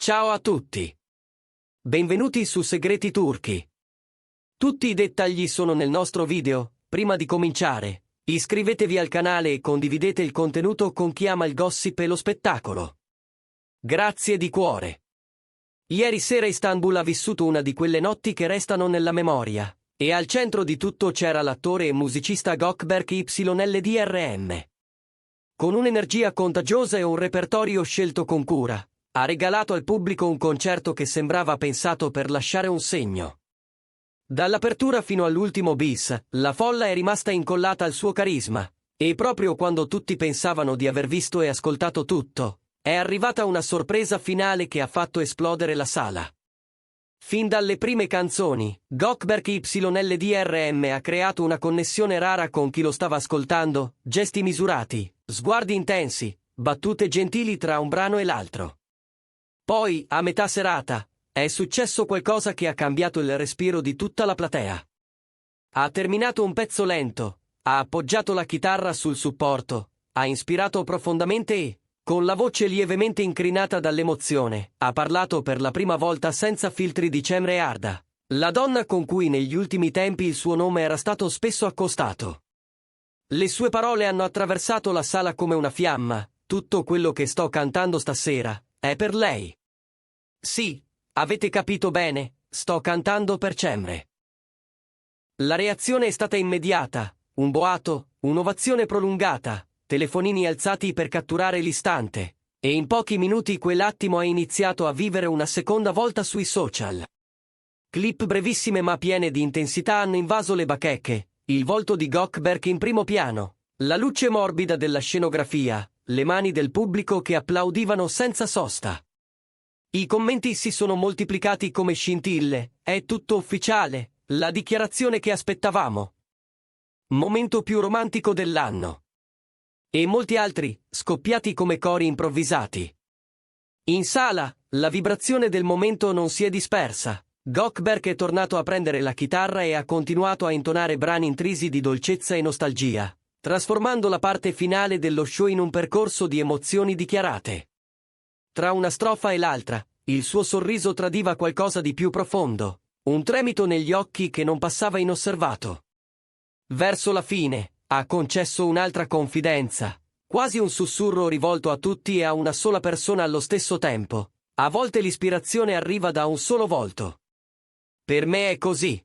Ciao a tutti. Benvenuti su Segreti Turchi. Tutti i dettagli sono nel nostro video. Prima di cominciare, iscrivetevi al canale e condividete il contenuto con chi ama il gossip e lo spettacolo. Grazie di cuore. Ieri sera Istanbul ha vissuto una di quelle notti che restano nella memoria, e al centro di tutto c'era l'attore e musicista Gökberk YLDRM. Con un'energia contagiosa e un repertorio scelto con cura, ha regalato al pubblico un concerto che sembrava pensato per lasciare un segno. Dall'apertura fino all'ultimo bis, la folla è rimasta incollata al suo carisma, e proprio quando tutti pensavano di aver visto e ascoltato tutto, è arrivata una sorpresa finale che ha fatto esplodere la sala. Fin dalle prime canzoni, Gökberk YLDRM ha creato una connessione rara con chi lo stava ascoltando, gesti misurati, sguardi intensi, battute gentili tra un brano e l'altro. Poi, a metà serata, è successo qualcosa che ha cambiato il respiro di tutta la platea. Ha terminato un pezzo lento, ha appoggiato la chitarra sul supporto, ha ispirato profondamente e, con la voce lievemente incrinata dall'emozione, ha parlato per la prima volta senza filtri di Cemre Arda, la donna con cui negli ultimi tempi il suo nome era stato spesso accostato. Le sue parole hanno attraversato la sala come una fiamma. Tutto quello che sto cantando stasera è per lei. Sì, avete capito bene, sto cantando per Cemre. La reazione è stata immediata, un boato, un'ovazione prolungata, telefonini alzati per catturare l'istante, e in pochi minuti quell'attimo ha iniziato a vivere una seconda volta sui social. Clip brevissime ma piene di intensità hanno invaso le bacheche, il volto di Gökberk in primo piano, la luce morbida della scenografia, le mani del pubblico che applaudivano senza sosta. I commenti si sono moltiplicati come scintille, è tutto ufficiale, la dichiarazione che aspettavamo. Momento più romantico dell'anno. E molti altri, scoppiati come cori improvvisati. In sala, la vibrazione del momento non si è dispersa. Gökberk è tornato a prendere la chitarra e ha continuato a intonare brani intrisi di dolcezza e nostalgia, trasformando la parte finale dello show in un percorso di emozioni dichiarate. Tra una strofa e l'altra, il suo sorriso tradiva qualcosa di più profondo, un tremito negli occhi che non passava inosservato. Verso la fine, ha concesso un'altra confidenza, quasi un sussurro rivolto a tutti e a una sola persona allo stesso tempo. A volte l'ispirazione arriva da un solo volto. Per me è così.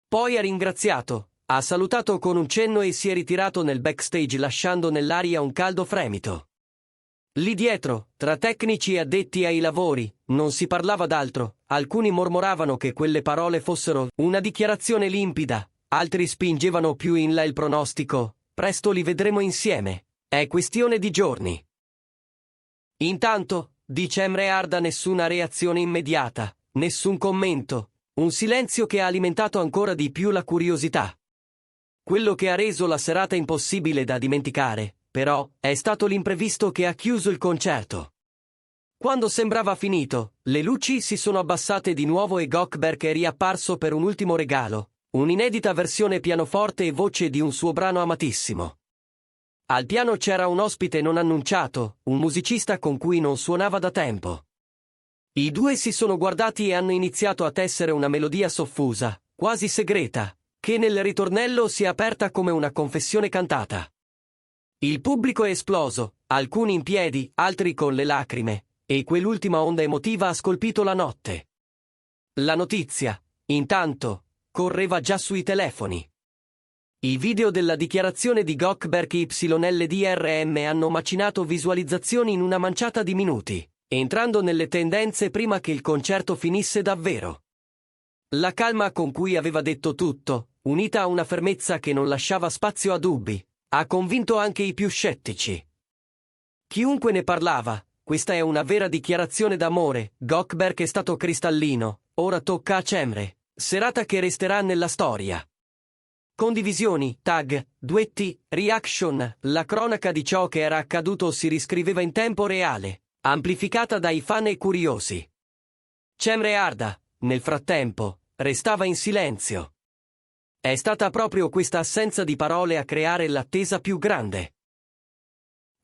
Poi ha ringraziato, ha salutato con un cenno e si è ritirato nel backstage lasciando nell'aria un caldo fremito. Lì dietro, tra tecnici e addetti ai lavori, non si parlava d'altro. Alcuni mormoravano che quelle parole fossero una dichiarazione limpida, altri spingevano più in là il pronostico: presto li vedremo insieme, è questione di giorni. Intanto, di Cemre Arda nessuna reazione immediata, nessun commento, un silenzio che ha alimentato ancora di più la curiosità. Quello che ha reso la serata impossibile da dimenticare, però, è stato l'imprevisto che ha chiuso il concerto. Quando sembrava finito, le luci si sono abbassate di nuovo e Gökberk è riapparso per un ultimo regalo, un'inedita versione pianoforte e voce di un suo brano amatissimo. Al piano c'era un ospite non annunciato, un musicista con cui non suonava da tempo. I due si sono guardati e hanno iniziato a tessere una melodia soffusa, quasi segreta, che nel ritornello si è aperta come una confessione cantata. Il pubblico è esploso, alcuni in piedi, altri con le lacrime, e quell'ultima onda emotiva ha scolpito la notte. La notizia, intanto, correva già sui telefoni. I video della dichiarazione di Gökberk YLDRM hanno macinato visualizzazioni in una manciata di minuti, entrando nelle tendenze prima che il concerto finisse davvero. La calma con cui aveva detto tutto, unita a una fermezza che non lasciava spazio a dubbi, ha convinto anche i più scettici. Chiunque ne parlava, questa è una vera dichiarazione d'amore, Gökberk è stato cristallino, ora tocca a Cemre, serata che resterà nella storia. Condivisioni, tag, duetti, reaction, la cronaca di ciò che era accaduto si riscriveva in tempo reale, amplificata dai fan e curiosi. Cemre Arda, nel frattempo, restava in silenzio. È stata proprio questa assenza di parole a creare l'attesa più grande.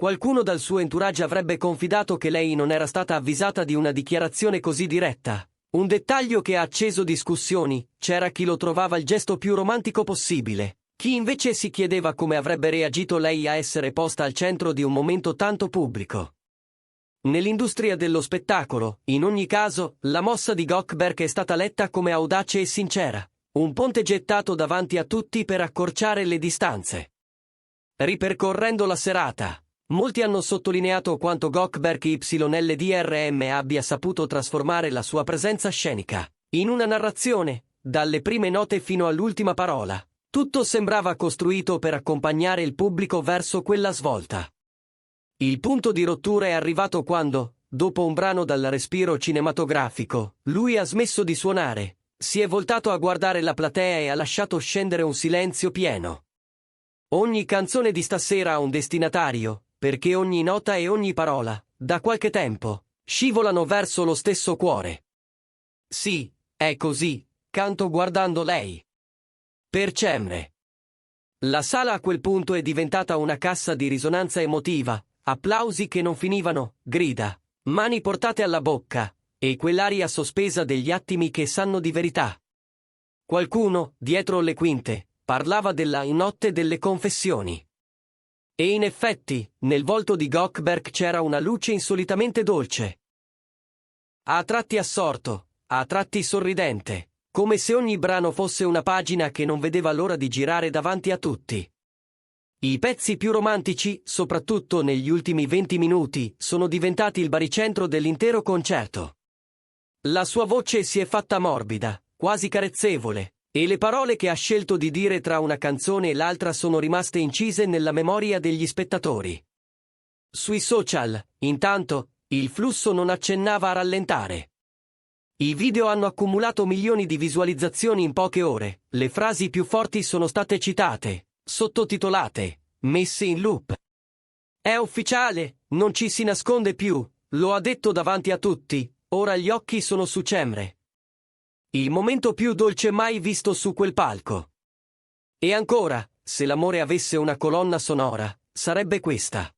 Qualcuno dal suo entourage avrebbe confidato che lei non era stata avvisata di una dichiarazione così diretta. Un dettaglio che ha acceso discussioni: c'era chi lo trovava il gesto più romantico possibile, chi invece si chiedeva come avrebbe reagito lei a essere posta al centro di un momento tanto pubblico. Nell'industria dello spettacolo, in ogni caso, la mossa di Goldberg è stata letta come audace e sincera, un ponte gettato davanti a tutti per accorciare le distanze. Ripercorrendo la serata, molti hanno sottolineato quanto Goldberg YLDRM abbia saputo trasformare la sua presenza scenica in una narrazione, dalle prime note fino all'ultima parola. Tutto sembrava costruito per accompagnare il pubblico verso quella svolta. Il punto di rottura è arrivato quando, dopo un brano dal respiro cinematografico, lui ha smesso di suonare, si è voltato a guardare la platea e ha lasciato scendere un silenzio pieno. Ogni canzone di stasera ha un destinatario, perché ogni nota e ogni parola, da qualche tempo, scivolano verso lo stesso cuore. Sì, è così, canto guardando lei. Per Cemre. La sala a quel punto è diventata una cassa di risonanza emotiva, applausi che non finivano, grida, mani portate alla bocca, e quell'aria sospesa degli attimi che sanno di verità. Qualcuno, dietro le quinte, parlava della notte delle confessioni. E in effetti, nel volto di Goldberg c'era una luce insolitamente dolce. A tratti assorto, a tratti sorridente, come se ogni brano fosse una pagina che non vedeva l'ora di girare davanti a tutti. I pezzi più romantici, soprattutto negli ultimi 20 minuti, sono diventati il baricentro dell'intero concerto. La sua voce si è fatta morbida, quasi carezzevole, e le parole che ha scelto di dire tra una canzone e l'altra sono rimaste incise nella memoria degli spettatori. Sui social, intanto, il flusso non accennava a rallentare. I video hanno accumulato milioni di visualizzazioni in poche ore, le frasi più forti sono state citate, sottotitolate, messe in loop. È ufficiale, non ci si nasconde più, lo ha detto davanti a tutti, ora gli occhi sono su Cemre. Il momento più dolce mai visto su quel palco. E ancora, se l'amore avesse una colonna sonora, sarebbe questa.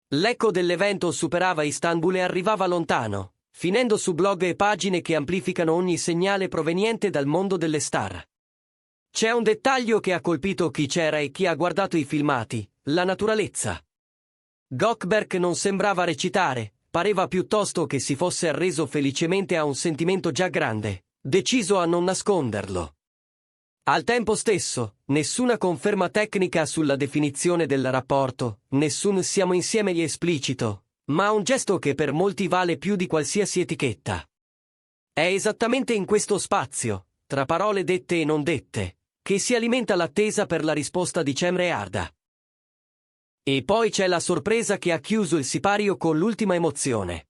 L'eco dell'evento superava Istanbul e arrivava lontano, finendo su blog e pagine che amplificano ogni segnale proveniente dal mondo delle star. C'è un dettaglio che ha colpito chi c'era e chi ha guardato i filmati: la naturalezza. Goldberg non sembrava recitare, pareva piuttosto che si fosse arreso felicemente a un sentimento già grande, deciso a non nasconderlo. Al tempo stesso, nessuna conferma tecnica sulla definizione del rapporto, nessun siamo insieme esplicito, ma un gesto che per molti vale più di qualsiasi etichetta. È esattamente in questo spazio, tra parole dette e non dette, che si alimenta l'attesa per la risposta di Cemre Arda. E poi c'è la sorpresa che ha chiuso il sipario con l'ultima emozione.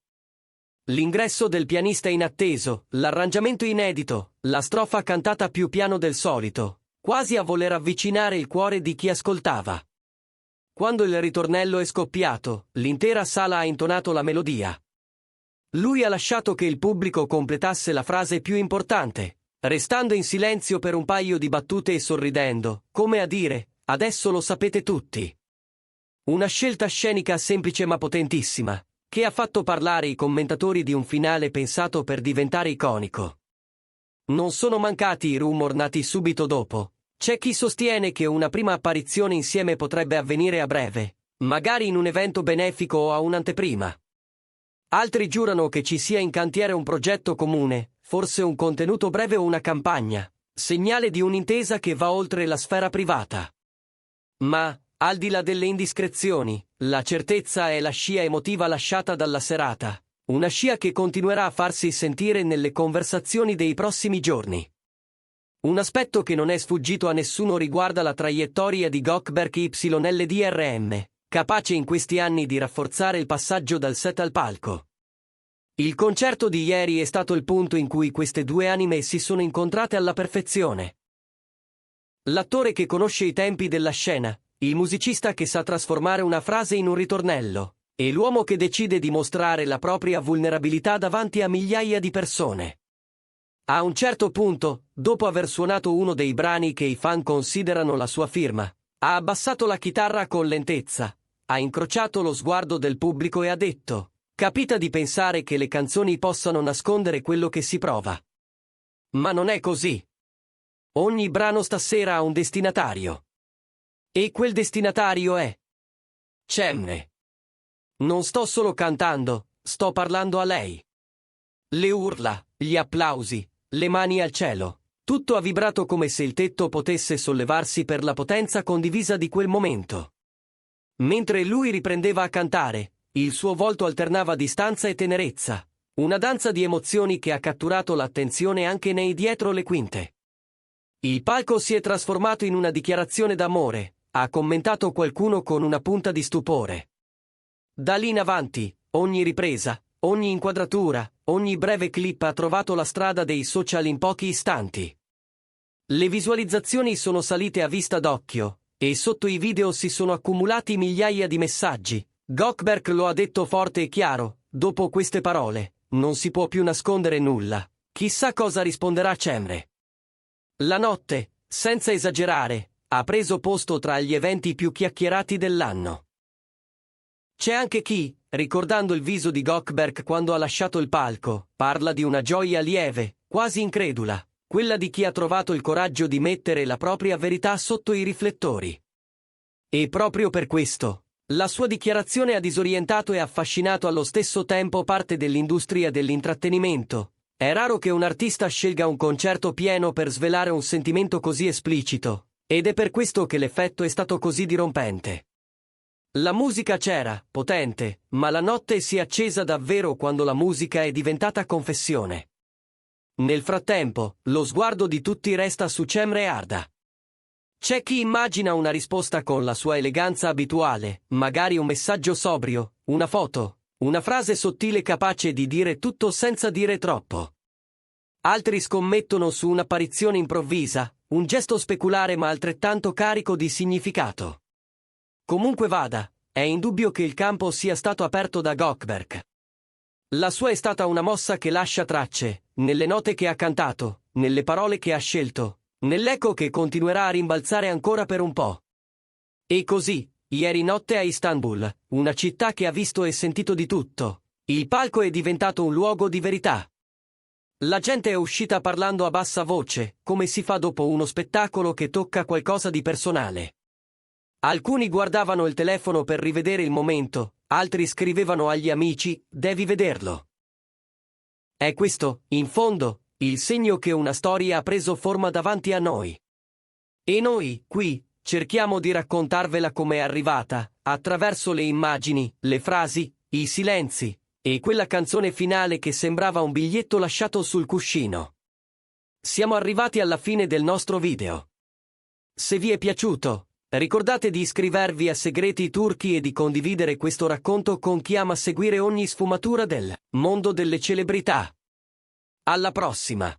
L'ingresso del pianista inatteso, l'arrangiamento inedito, la strofa cantata più piano del solito, quasi a voler avvicinare il cuore di chi ascoltava. Quando il ritornello è scoppiato, l'intera sala ha intonato la melodia. Lui ha lasciato che il pubblico completasse la frase più importante, restando in silenzio per un paio di battute e sorridendo, come a dire, adesso lo sapete tutti. Una scelta scenica semplice ma potentissima, che ha fatto parlare i commentatori di un finale pensato per diventare iconico. Non sono mancati i rumor nati subito dopo. C'è chi sostiene che una prima apparizione insieme potrebbe avvenire a breve, magari in un evento benefico o a un'anteprima. Altri giurano che ci sia in cantiere un progetto comune, forse un contenuto breve o una campagna, segnale di un'intesa che va oltre la sfera privata. Ma, al di là delle indiscrezioni, la certezza è la scia emotiva lasciata dalla serata, una scia che continuerà a farsi sentire nelle conversazioni dei prossimi giorni. Un aspetto che non è sfuggito a nessuno riguarda la traiettoria di Goldberg YLDRM, capace in questi anni di rafforzare il passaggio dal set al palco. Il concerto di ieri è stato il punto in cui queste due anime si sono incontrate alla perfezione. L'attore che conosce i tempi della scena, il musicista che sa trasformare una frase in un ritornello, e l'uomo che decide di mostrare la propria vulnerabilità davanti a migliaia di persone. A un certo punto, dopo aver suonato uno dei brani che i fan considerano la sua firma, ha abbassato la chitarra con lentezza, ha incrociato lo sguardo del pubblico e ha detto: capita di pensare che le canzoni possano nascondere quello che si prova. Ma non è così. Ogni brano stasera ha un destinatario. E quel destinatario è Cemre. Non sto solo cantando, sto parlando a lei. Le urla, gli applausi, le mani al cielo, tutto ha vibrato come se il tetto potesse sollevarsi per la potenza condivisa di quel momento. Mentre lui riprendeva a cantare, il suo volto alternava distanza e tenerezza, una danza di emozioni che ha catturato l'attenzione anche nei dietro le quinte. Il palco si è trasformato in una dichiarazione d'amore, ha commentato qualcuno con una punta di stupore. Da lì in avanti, ogni ripresa, ogni inquadratura, ogni breve clip ha trovato la strada dei social in pochi istanti. Le visualizzazioni sono salite a vista d'occhio, e sotto i video si sono accumulati migliaia di messaggi. Gökberk lo ha detto forte e chiaro: dopo queste parole, non si può più nascondere nulla. Chissà cosa risponderà Cemre. La notte, senza esagerare, ha preso posto tra gli eventi più chiacchierati dell'anno. C'è anche chi, ricordando il viso di Gökberk quando ha lasciato il palco, parla di una gioia lieve, quasi incredula, quella di chi ha trovato il coraggio di mettere la propria verità sotto i riflettori. E proprio per questo, la sua dichiarazione ha disorientato e affascinato allo stesso tempo parte dell'industria dell'intrattenimento. È raro che un artista scelga un concerto pieno per svelare un sentimento così esplicito, ed è per questo che l'effetto è stato così dirompente. La musica c'era, potente, ma la notte si è accesa davvero quando la musica è diventata confessione. Nel frattempo, lo sguardo di tutti resta su Cemre Arda. C'è chi immagina una risposta con la sua eleganza abituale, magari un messaggio sobrio, una foto, una frase sottile capace di dire tutto senza dire troppo. Altri scommettono su un'apparizione improvvisa, un gesto speculare ma altrettanto carico di significato. Comunque vada, è indubbio che il campo sia stato aperto da Gökberk. La sua è stata una mossa che lascia tracce, nelle note che ha cantato, nelle parole che ha scelto, nell'eco che continuerà a rimbalzare ancora per un po'. E così, ieri notte a Istanbul, una città che ha visto e sentito di tutto, il palco è diventato un luogo di verità. La gente è uscita parlando a bassa voce, come si fa dopo uno spettacolo che tocca qualcosa di personale. Alcuni guardavano il telefono per rivedere il momento, altri scrivevano agli amici: devi vederlo. È questo, in fondo, il segno che una storia ha preso forma davanti a noi. E noi, qui, cerchiamo di raccontarvela come è arrivata, attraverso le immagini, le frasi, i silenzi, e quella canzone finale che sembrava un biglietto lasciato sul cuscino. Siamo arrivati alla fine del nostro video. Se vi è piaciuto, ricordate di iscrivervi a Segreti Turchi e di condividere questo racconto con chi ama seguire ogni sfumatura del mondo delle celebrità. Alla prossima!